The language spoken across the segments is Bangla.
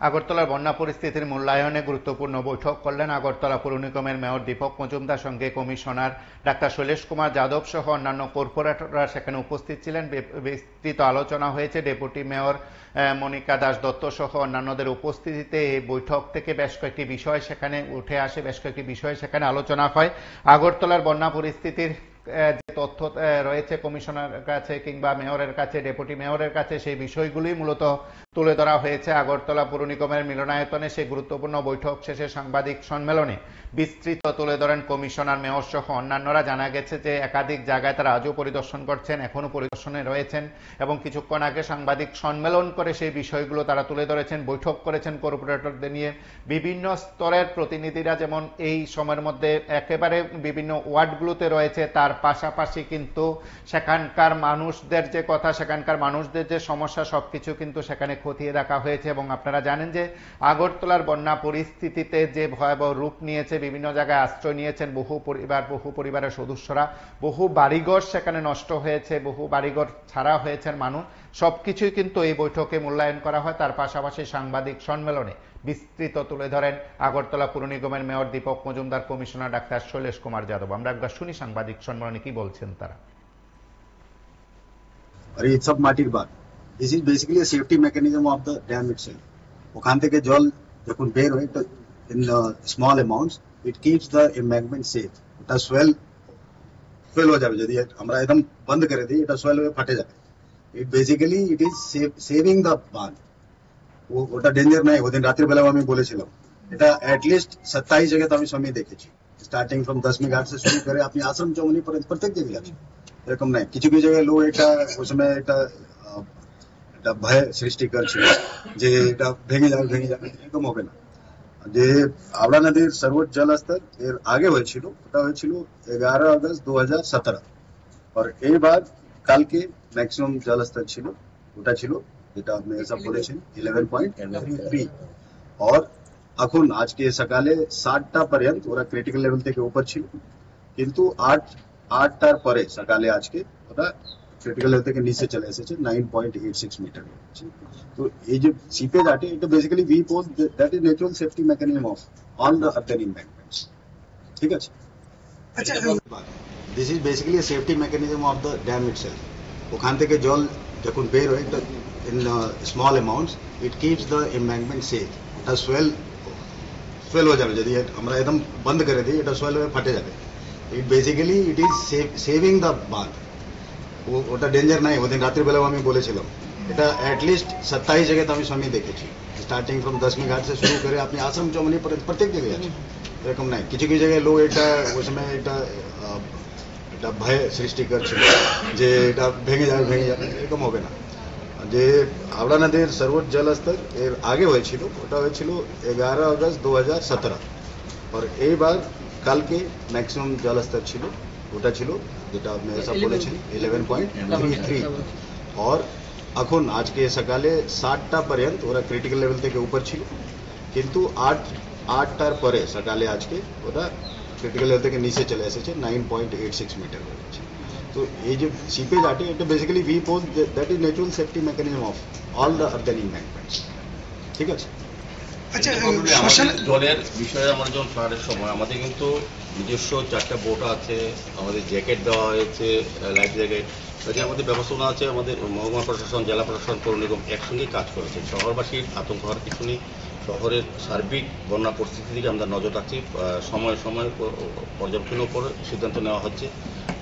আগরতলার বন্যা পরিস্থিতির মূল্যায়নে গুরুত্বপূর্ণ বৈঠক করলেন আগরতলা পৌর নিগমের মেয়র দীপক মজুমদার, সঙ্গে কমিশনার ডাক্তার শৈলেশ কুমার যাদব সহ অন্যান্য কর্পোরেটররা সেখানে উপস্থিত ছিলেন। বিস্তৃত আলোচনা হয়েছে। ডেপুটি মেয়র মনিকা দাস দত্ত সহ অন্যান্যদের উপস্থিতিতে এই বৈঠক থেকে বেশ কয়েকটি বিষয় সেখানে উঠে আসে, বেশ কয়েকটি বিষয় সেখানে আলোচনা হয়। আগরতলার বন্যা পরিস্থিতির যে তথ্য রয়েছে কমিশনার কাছে কিংবা মেয়রের কাছে, ডেপুটি মেয়রের কাছে, সেই বিষয়গুলি মূলত তুলে ধরা হয়েছে আগরতলা পৌর নিগমের মিলনায়তনে। সেই গুরুত্বপূর্ণ বৈঠক শেষে সাংবাদিক সম্মেলনে বিস্তৃত তুলে ধরেন কমিশনার, মেয়র সহ অন্যান্যরা। জানা গেছে যে একাধিক জায়গায় তারা আজও পরিদর্শন করছেন, এখনো পরিদর্শনে রয়েছেন এবং কিছুক্ষণ আগে সাংবাদিক সম্মেলন করে সেই বিষয়গুলো তারা তুলে ধরেছেন। বৈঠক করেছেন কর্পোরেটরদের নিয়ে। বিভিন্ন স্তরের প্রতিনিধিরা যেমন এই সময়ের মধ্যে একেবারে বিভিন্ন ওয়ার্ডগুলোতে রয়েছে, তার পাশাপাশি কিন্তু সেখানকার মানুষদের যে কথা, সেখানকার মানুষদের যে সমস্যা, সবকিছু কিন্তু সেখানে খতিয়ে দেখা হয়েছে। এবং আপনারা জানেন যে আগরতলার বন্যা পরিস্থিতিতে যে ভয়াবহ রূপ নিয়েছে, বিভিন্ন জায়গায় আশ্রয় নিয়েছেন বহু পরিবারের সদস্যরা, বহু বাড়িঘর সেখানে নষ্ট হয়েছে, বহু বাড়িঘর ছাড়া হয়েছেন মানুষ। সবকিছুই কিন্তু এই বৈঠকে মূল্যায়ন করা হয়। তার পাশাপাশি সাংবাদিক সম্মেলনে বিস্তৃত তুলে ধরেন আগরতলা পৌর নিগমের মেয়র দীপক মজুমদার, কমিশনার ডাক্তার শৈলেশ কুমার যাদব। আমরা একবার শুনি সাংবাদিক সম্মেলনে কি বলছেন তারা। अरे सब মাটির বাঁধ। This is basically safety mechanism of the dam itself. ওখান থেকে জল যখন বের হয় তো in small amounts it keeps the embankment safe. ওটা সোয়েল হয়ে যাবে, যদি আমরা একদম বন্ধ করে দিই এটা সোয়েল হয়ে ফাটে যাবে। It basically it is saving the বাঁধ। ওটা ডেঞ্জার নাই। ওদিন রাতের বেলাও আমি বলেছিলাম এটা অ্যাটলিস্ট 27 জায়গাতে আমি সময় দেখেছি, স্টার্টিং ফ্রম দশमी घाट से शुरू করে আপনি আশ্রম চৌমনি পর্যন্ত প্রত্যেক জায়গায় আছে। এরকম নাই কিছু কিছু জায়গায় লোক এটা ওই সময় এটা ভয় সৃষ্টি করছিল যে এটা ভেঙে যাবে, এরকম হবে না। যে হাওড়া নদীর সর্বোচ্চ জলস্তর এর আগে হয়েছিল, ওটা হয়েছিল 11 আগস্ট 2017, আর এইবার কালকে ম্যাক্সিমাম জলস্তর ছিল, ওটা ছিল যেটা আপনি সব বলেছেন 11.33, और এখন আজকে সকালে 7টা পর্যন্ত ওরা ক্রিটিক্যাল লেভেল থেকে উপর ছিল, কিন্তু 8টার পরে সকালে আজকে ওরা ক্রিটিক্যাল লেভেল থেকে নিচে চলে এসেছে 9.86 মিটার। তো এই যে সিপেজ আটে এটা basically we pose that is natural safety mechanism of all the earthen embankments. ঠিক আছে, আচ্ছা this is basically safety mechanism of the dam itself. ওখান থেকে জল যখন বের হয় তো in small amounts it keeps the embankment safe. ওটা সোয়েল হয়ে যাবে, যদি আমরা একদম বন্ধ করে দিই এটা সোয়েল হয়ে ফাটে যাবে। It basically it is saving the বাঁধ। ওটা ডেঞ্জার নাই। ওদিন রাতের বেলাও আমি বলেছিলাম এটা অ্যাটলিস্ট 27 জায়গাতে আমি সময় দেখেছি, স্টার্টিং ফ্রম দশमी घाट से शुरू করে আপনি আশ্রম চৌমনি পর্যন্ত প্রত্যেক জায়গায় আছে। এরকম নাই কিছু কিছু জায়গায় লোক এটা ওই সময় এটা ভয় সৃষ্টি করছিল যে এটা ভেঙে যাবে, এরকম হবে না। যে হাওড়া নদীর সর্বোচ্চ জলস্তর এর আগে হয়েছিল, ওটা হয়েছিল 11 আগস্ট 2017, আর এইবার কালকে ম্যাক্সিমাম জলস্তর ছিল, ওটা ছিল যেটা আপনি সব বলেছেন 11.33, আর এখন আজকে সকালে 7টা পর্যন্ত ওরা ক্রিটিক্যাল লেভেল থেকে উপর ছিল, কিন্তু 8টার পরে সকালে আজকে ওরা ক্রিটিক্যাল লেভেল থেকে নিচে চলে এসেছে 9.86 মিটার হয়ে গেছে। তো এই যে সিপেজ আটে এটা basically we pose that is natural safety mechanism of all the earthen embankments. ঠিক আছে, আচ্ছা আমাদের জলের বিষয়ে আমরা যখন পাহাড়ের সময় আমাদের কিন্তু নিজস্ব 4টা বোট আছে, আমাদের জ্যাকেট দেওয়া হয়েছে, লাইফ জ্যাকেট, তাতে আমাদের ব্যবস্থাপনা আছে। আমাদের মহকুমা প্রশাসন, জেলা প্রশাসন, পৌর নিগম একসঙ্গে কাজ করেছে। শহরবাসীর আতঙ্ক হওয়ার কিছু নেই। শহরের সার্বিক বন্যা পরিস্থিতির দিকে আমরা নজর রাখছি, সময় পর্যবেক্ষণের উপর সিদ্ধান্ত নেওয়া হচ্ছে।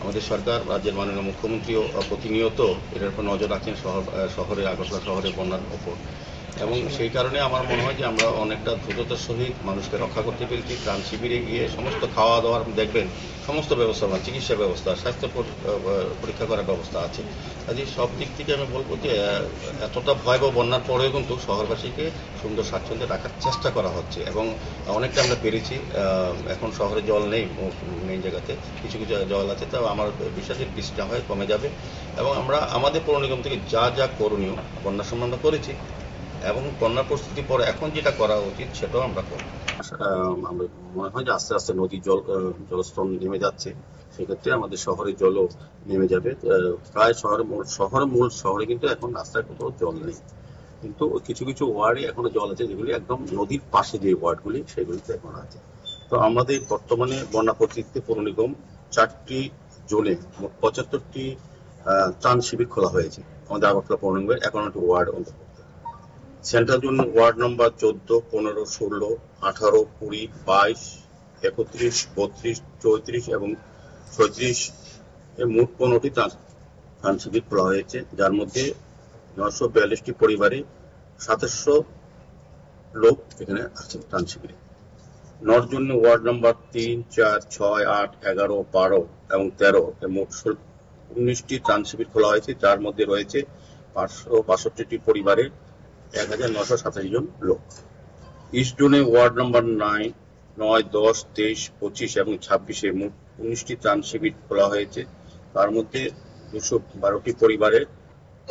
আমাদের সরকার, রাজ্যের মাননীয় মুখ্যমন্ত্রীও প্রতিনিয়ত এটার উপর নজর রাখছেন শহরের আগরতলা শহরের বন্যার ওপর, এবং সেই কারণে আমার মনে হয় যে আমরা অনেকটা দ্রুততার সহিত মানুষকে রক্ষা করতে পেরেছি। ত্রাণ শিবিরে গিয়ে সমস্ত খাওয়া দাওয়ার দেখবেন সমস্ত ব্যবস্থা, চিকিৎসা ব্যবস্থা, স্বাস্থ্য পরীক্ষা করার ব্যবস্থা আছে। কাজে সব দিক থেকে আমি বলবো যে এতটা ভয়াবহ বন্যার পরেও কিন্তু শহরবাসীকে সুন্দর স্বাচ্ছন্দ্যে রাখার চেষ্টা করা হচ্ছে, এবং অনেকটা আমরা পেরেছি। এখন শহরে জল নেই, মেইন জায়গাতে কিছু কিছু জল আছে, তাও আমার বিশ্বাসের বৃষ্টিটা হয় কমে যাবে, এবং আমরা আমাদের পৌর নিগম থেকে যা করণীয় বন্যার সম্বন্ধে করেছি, এবং বন্যা পরিস্থিতির পর এখন যেটা করা উচিত সেটাও আমরা করব। আমার মনে হয় যে আস্তে আস্তে নদীর জলস্তর নেমে যাচ্ছে, সেক্ষেত্রে আমাদের শহরের জলও নেমে যাবে। প্রায় শহরে কিন্তু এখন রাস্তায় কোথাও জল নেই। কিন্তু কিছু কিছু ওয়ার্ডে এখনো জল আছে যেগুলি একদম নদীর পাশে যে ওয়ার্ডগুলি সেগুলিতে এখন আছে। তো আমাদের বর্তমানে বন্যা পরিস্থিতিতে পৌর নিগম 4টি জোনে মোট 75টি ত্রাণ শিবির খোলা হয়েছে আমাদের আগরতলা পৌর নিগমের 51টি ওয়ার্ড অন্তর্ভুক্ত। সেন্ট্রাল জোন ওয়ার্ড নম্বর 14, 15, 16, 18, 20, 22, 31, 32, 34 এবং 36 এ মোট 15টি ত্রাণ শিবির খোলা হয়েছে, যার মধ্যে 942টি পরিবারে 2700 লোক এখানে আছে ত্রাণ শিবিরে। নর্থ জোন ওয়ার্ড নম্বর 3, 4, 6, 8, 11, 12 এবং 13 এ মোট 19টি ত্রাণ শিবির খোলা হয়েছে, যার মধ্যে রয়েছে 562টি পরিবারে 1987 জন লোক। ইস্ট জোনে ওয়ার্ড নম্বর 9, 10, 23, 25 এবং 26 মোট 19টি ত্রাণ শিবির খোলা হয়েছে, তার মধ্যে 212টি পরিবারে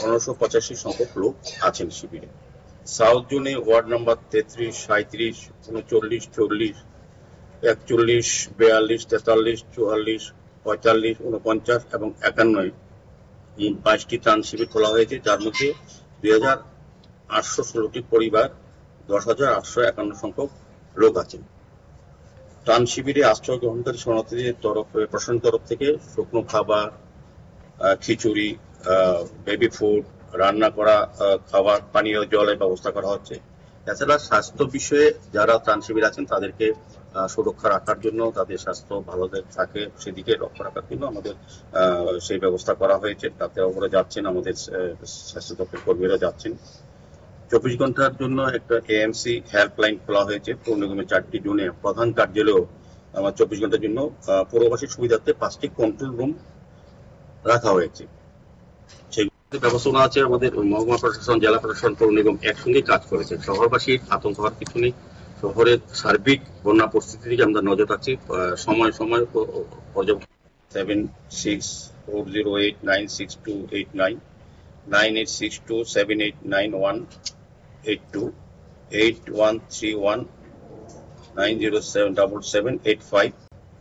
1585 সংখ্যক লোক আছেন শিবিরে। সাউথ জোনে ওয়ার্ড নম্বর 33, 37, 39, 40, 41, 42, 43, 44, 45, 49 এবং 51 22টি ত্রাণ শিবির খোলা হয়েছে, যার মধ্যে 2816টি পরিবার 10,851 সংখ্যক লোক আছেন। ত্রাণ শিবিরে আশ্রয় গ্রহণকারী শরণার্থীদের প্রশাসনের তরফ থেকে শুকনো খাবার, খিচুড়ি, বেবি ফুড, রান্না করা খাবার, পানীয় জলের ব্যবস্থা করা হচ্ছে। এছাড়া স্বাস্থ্য বিষয়ে যারা ত্রাণ শিবির আছেন তাদেরকে সুরক্ষা রাখার জন্য, তাদের স্বাস্থ্য ভালো থাকে সেদিকে লক্ষ্য রাখার জন্য আমাদের সেই ব্যবস্থা করা হয়েছে। তাতে ওপরে যাচ্ছেন আমাদের স্বাস্থ্য দপ্তর কর্মীরা যাচ্ছেন। 24 ঘন্টার জন্য একটা এএমসি হেল্পলাইন খোলা হয়েছে পৌর নিগমের 4টি জোনে। প্রধান কার্যালয়েও আমার 24 ঘন্টার জন্য পৌরবাসীর সুবিধার্থে 5টি কন্ট্রোল রুম রাখা হয়েছে। সেগুলোতে ব্যবস্থা আছে আমাদের মহকুমা প্রশাসন, জেলা প্রশাসন, পৌর নিগম একসঙ্গে কাজ করেছে। শহরবাসীর আতঙ্ক হওয়ার কিছু নেই। শহরের সার্বিক বন্যা পরিস্থিতির দিকে আমরা নজর রাখছি। সময় সময় পর্যবেক্ষণ 7640896289 9862789182 8131907785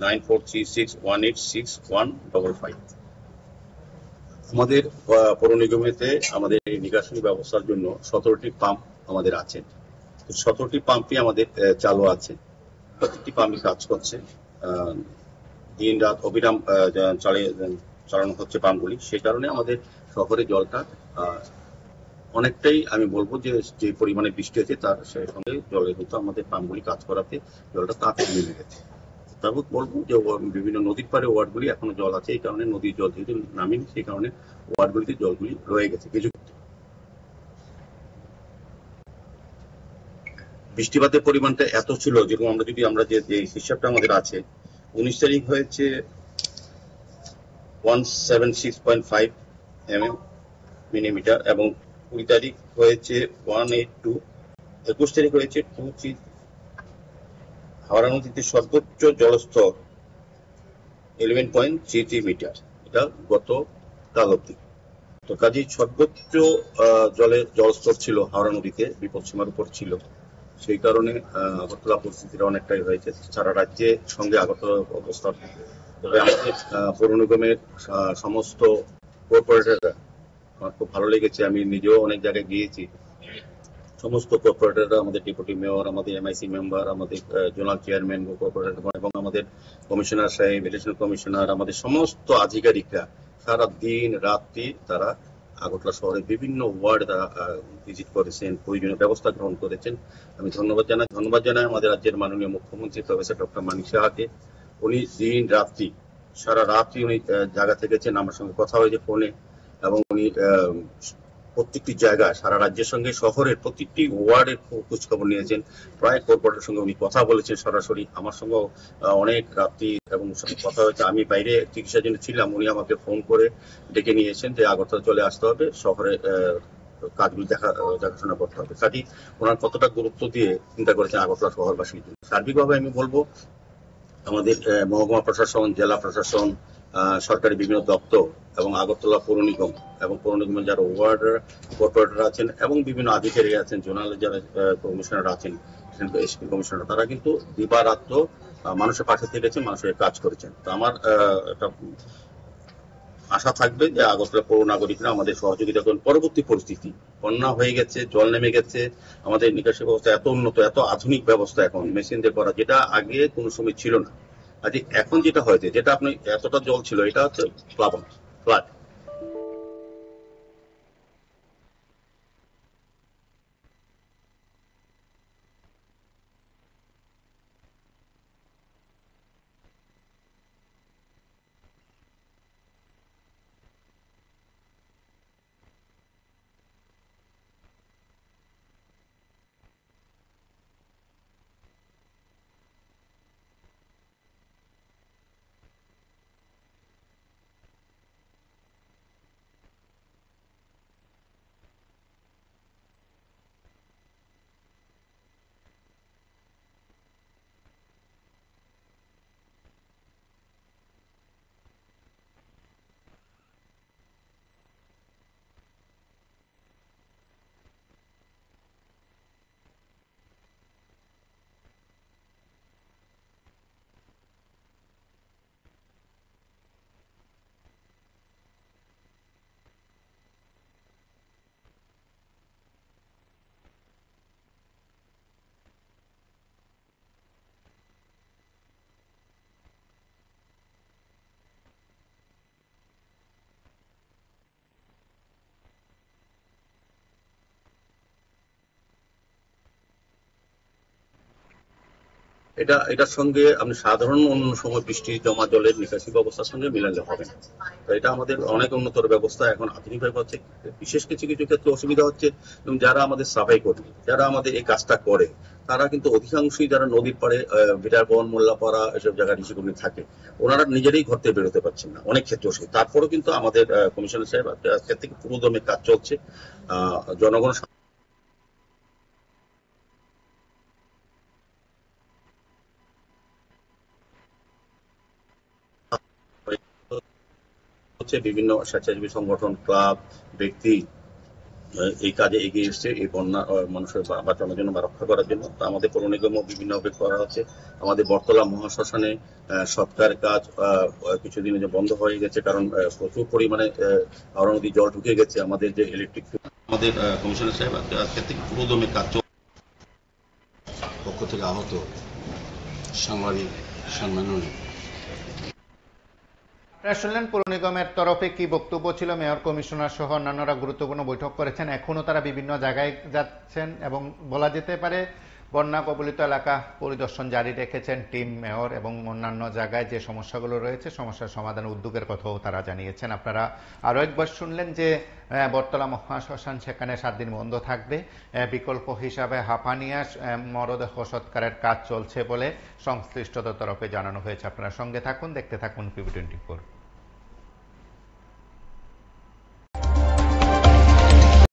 9436186155। আমাদের পৌর নিগমেতে আমাদের নিকাশি ব্যবস্থার জন্য 17টি পাম্প আমাদের আছে। 17টি পাম্পই আমাদের চালু আছে, প্রত্যেকটি পাম্পই কাজ করছে। দিন রাত অবিরাম চালানো হচ্ছে পাম্পগুলি। সেই কারণে আমাদের শহরে জলটা অনেকটাই, আমি বলবো যে পরিমাণে বৃষ্টি হয়েছে তার সঙ্গে জলের কিন্তু আমাদের পাম্পগুলি কাজ করাতে জলটা তাড়াতাড়ি নেমে গেছে। তারপর বলবো যে বিভিন্ন নদীর পাড়ে ওয়ার্ডগুলি এখনো জল আছে, এই কারণে নদীর জল যেহেতু নামেনি সেই কারণে ওয়ার্ডগুলিতে জলগুলি রয়ে গেছে। কিছু বৃষ্টিপাতের পরিমাণটা এত ছিল, যেরকম আমরা যে হিসাবটা আমাদের আছে, 19 তারিখ হয়েছে 176.5 মিলিমিটার এবং 20 তারিখ হয়েছে 182, 21 তারিখ হয়েছে 23। হাওড়া নদীতে সর্বোচ্চ জলস্তর 11.33 মিটার, এটা গত কাল অব্দি। তো কাজেই সর্বোচ্চ জলস্তর ছিল হাওড়া নদীতে, বিপদসীমার উপর ছিল। সেই কারণে আগরতলা পরিস্থিতিটা অনেকটাই হয়েছে। সারা রাজ্যের সঙ্গে আগরতলা অবস্থা। তবে আমাদের পৌর নিগমের সমস্ত কর্পোরেটররা, আমার খুব ভালো লেগেছে, আমি নিজেও অনেক জায়গায় গিয়েছি। সমস্ত কর্পোরেটররা, আমাদের ডেপুটি মেয়র, আমাদের এমআইসি মেম্বার, আমাদের জোনাল চেয়ারম্যান কর্পোরেটর এবং আমাদের কমিশনার সাহেব, ইলেকশন কমিশনার, আমাদের সমস্ত আধিকারিকরা সারা দিন রাত্রি তারা আগরতলা শহরের বিভিন্ন ওয়ার্ড তারা ভিজিট করেছেন, প্রয়োজনীয় ব্যবস্থা গ্রহণ করেছেন। আমি ধন্যবাদ জানাই আমাদের রাজ্যের মাননীয় মুখ্যমন্ত্রী প্রফেসর ডক্টর মানিক সাহাকে। উনি দিন রাত্রি, সারা রাত্রি উনি জায়গা থেকেছেন, আমার সঙ্গে কথা হয়েছে ফোনে, এবং উনি প্রত্যেকটি জায়গায় সারা রাজ্যের সঙ্গে শহরের প্রত্যেকটি ওয়ার্ডের খোঁজখবর নিয়েছেন। প্রায় কর্পোরেটরের সঙ্গে উনি কথা বলেছেন সরাসরি, আমার সঙ্গেও অনেক রাত্রি এবং কথা হয়েছে। আমি বাইরে চিকিৎসার জন্য ছিলাম, উনি আমাকে ফোন করে ডেকে নিয়েছেন যে আগরতলা চলে আসতে হবে, শহরে কাজগুলি দেখাশোনা করতে হবে। কাজী ওনার কতটা গুরুত্ব দিয়ে চিন্তা করেছেন আগরতলা শহরবাসীর জন্য। সার্বিকভাবে আমি বলবো আমাদের মহকুমা প্রশাসন, জেলা প্রশাসন, সরকারি বিভিন্ন দপ্তর এবং আগরতলা পৌর নিগম এবং পৌর নিগমের যারা ওয়ার্ড কর্পোরেটর আছেন এবং বিভিন্ন আধিকারিক আছেন, জোনালের যারা কমিশনার আছেন, এসপি কমিশনার, তারা কিন্তু দিবারাত্র মানুষের পাশে থেকেছেন, মানুষের কাজ করেছেন। তো আমার একটা আশা থাকবে যে আগরতলা পৌর নাগরিকরা আমাদের সহযোগিতা করুন। পরবর্তী পরিস্থিতি, বন্যা হয়ে গেছে, জল নেমে গেছে, আমাদের নিকাশি ব্যবস্থা এত উন্নত, এত আধুনিক ব্যবস্থা এখন মেশিন দিয়ে করা, যেটা আগে কোনো সময় ছিল না। আজ এখন যেটা হয়েছে, যেটা আপনি এতটা জল ছিল, এটা হচ্ছে প্লাবন, ফ্লাড। এটার সঙ্গে আপনি সাধারণ অন্য সময় বৃষ্টি জমা জলের নিকাশি ব্যবস্থার সঙ্গে মিলালে হবে না। তো এটা আমাদের অনেক উন্নতর ব্যবস্থা, এখন আধুনিকভাবে হচ্ছে। বিশেষ কিছু কিছু ক্ষেত্রে অসুবিধা হচ্ছে, এবং যারা আমাদের সাফাই কর্মী, যারা আমাদের এই কাজটা করে, তারা কিন্তু অধিকাংশই যারা নদীর পাড়ে বিটারবন, মোল্লাপাড়া এসব জায়গায় ঋষিকুণ্ডে থাকে, ওনারা নিজেরাই ঘর থেকে বেরোতে পারছেন না অনেক ক্ষেত্রে অসুবিধা। তারপরেও কিন্তু আমাদের কমিশনার সাহেব আজকের থেকে পুরোদমে কাজ চলছে। জনগণ হচ্ছে, বিভিন্ন স্বেচ্ছাসেবী সংগঠন, ক্লাব, ব্যক্তি এই কাজে এগিয়ে এসছে, এই বন্যা মানুষের বাঁচানোর জন্য বা রক্ষা করার জন্য। তো আমাদের পৌর নিগমও বিভিন্নভাবে করা হচ্ছে। আমাদের বটতলা মহাশ্মশানে সৎকারের কাজ কিছুদিনের যে বন্ধ হয়ে গেছে, কারণ প্রচুর পরিমাণে হাওড়া নদী জল ঢুকে গেছে। আমাদের যে ইলেকট্রিক, আমাদের কমিশনার সাহেব আজকে থেকে পুরোদমে কাজ পক্ষ থেকে আহত সাংবাদিক সম্মেলনে। আপনারা শুনলেন পৌর নিগমের তরফে কি বক্তব্য ছিল। মেয়র, কমিশনার সহ অন্যান্যরা গুরুত্বপূর্ণ বৈঠক করেছেন। এখনো তারা বিভিন্ন জায়গায় যাচ্ছেন এবং বলা যেতে পারে বন্যা কবলিত এলাকা পরিদর্শন জারি রেখেছেন টিম, মেয়র এবং অন্যান্য জায়গায় যে সমস্যাগুলো রয়েছে সমস্যার সমাধান উদ্যোগের কথাও তারা জানিয়েছেন। আপনারা আরো একবার শুনলেন যে বটতলা মহাশ্মশান, সেখানে 7 দিন বন্ধ থাকবে। বিকল্প হিসাবে হাঁপানিয়া মরদেহ সৎকারের কাজ চলছে বলে সংশ্লিষ্টদের তরফে জানানো হয়েছে। আপনারা সঙ্গে থাকুন, দেখতে থাকুন PB24।